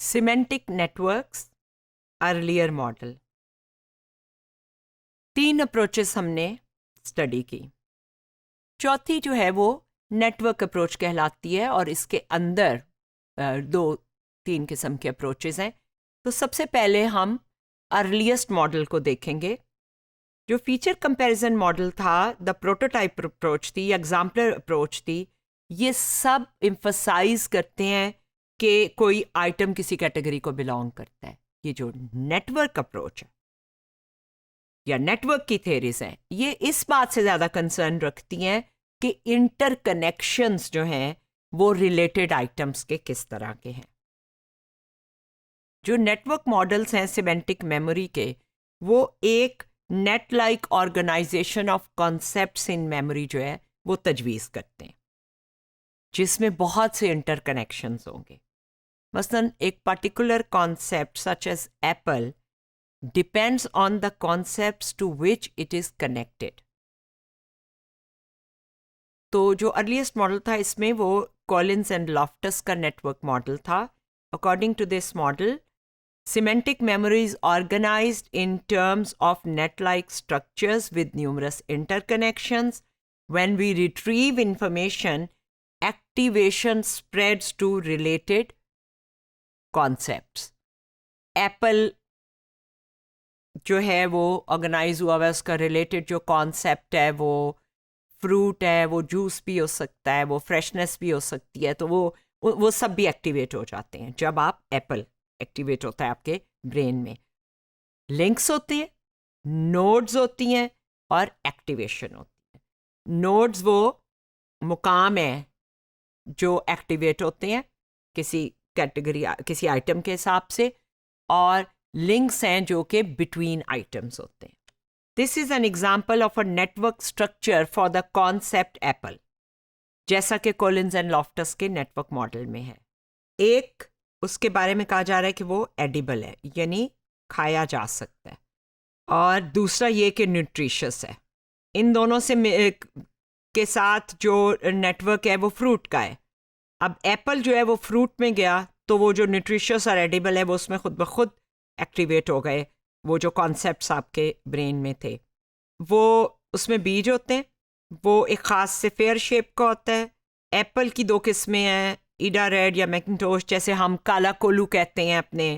Semantic networks, earlier model. 3 approaches हमने study की। चौथी जो है वो नेटवर्क अप्रोच कहलाती है और इसके अंदर 2-3 किस्म के अप्रोचेस हैं। तो सबसे पहले हम अर्लीस्ट मॉडल को देखेंगे। जो फीचर कंपैरिजन मॉडल था, द प्रोटोटाइप अप्रोच थी, एग्जाम्पलर अप्रोच थी, ये सब एम्फसाइज करते हैं कि कोई आइटम किसी कैटेगरी को बिलोंग करता है। ये जो नेटवर्क अप्रोच है या नेटवर्क की थेरीज हैं, ये इस बात से ज़्यादा कंसर्न रखती हैं कि इंटरकनेक्शंस जो हैं वो रिलेटेड आइटम्स के किस तरह के हैं। जो नेटवर्क मॉडल्स हैं सिमेंटिक मेमोरी के, वो एक net like organization of concepts in memory जो है वो तजवीज़ करते हैं, जिसमें बहुत से इंटरकनेक्शंस होंगे। मसलन एक particular concept such as apple depends on the concepts to which it is connected. तो जो अर्लीस्ट मॉडल था इसमें वो कॉलिन्स एंड लॉफ्टस का नेटवर्क मॉडल था। According to this model, semantic memory is organized in terms of net-like structures with numerous interconnections. When we retrieve information, activation spreads to related concepts. Apple जो है वो organise हुआ हुआ है, उसका related जो कॉन्सेप्ट है वो फ्रूट है, वो जूस भी हो सकता है, वो फ्रेशनेस भी हो सकती है, तो वो सब भी एक्टिवेट हो जाते हैं जब आप एप्पल एक्टिवेट होता है आपके ब्रेन में। लिंक्स होती हैं, नोड्स होती हैं और एक्टिवेशन होती है। नोड्स वो मुकाम है जो एक्टिवेट होते हैं किसी कैटेगरी, किसी आइटम के हिसाब से, और लिंक्स हैं जो कि बिटवीन आइटम्स होते हैं। This is an example of a network structure for the concept Apple, जैसा कि कॉलिन्स एंड लॉफ्टस के नेटवर्क मॉडल में है। एक, उसके बारे में कहा जा रहा है कि वो एडिबल है, यानी खाया जा सकता है, और दूसरा ये कि न्यूट्रिशियस है। इन दोनों से के साथ जो नेटवर्क है वो फ्रूट का है। अब एप्पल जो है वो फ्रूट में गया तो वो जो न्यूट्रिशियस और एडिबल है वो उसमें खुद ब खुद एक्टिवेट हो गए। वो जो कॉन्सेप्ट्स आपके ब्रेन में थे वो उसमें बीज होते हैं, वो एक ख़ास से फेयर शेप का होता है। एप्पल की 2 किस्में हैं, ईडा रेड या मैकिंटोश, जैसे हम काला कोलू कहते हैं अपने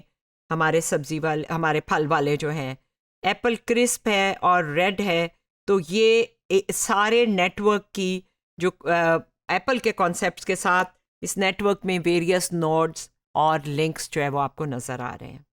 हमारे सब्जी वाले, हमारे फल वाले जो हैं। एप्पल क्रिस्प है और रेड है। तो ये सारे नेटवर्क की जो एप्पल के कॉन्सेप्ट्स के साथ इस नेटवर्क में वेरियस नोड्स और लिंक्स जो है वो आपको नज़र आ रहे हैं।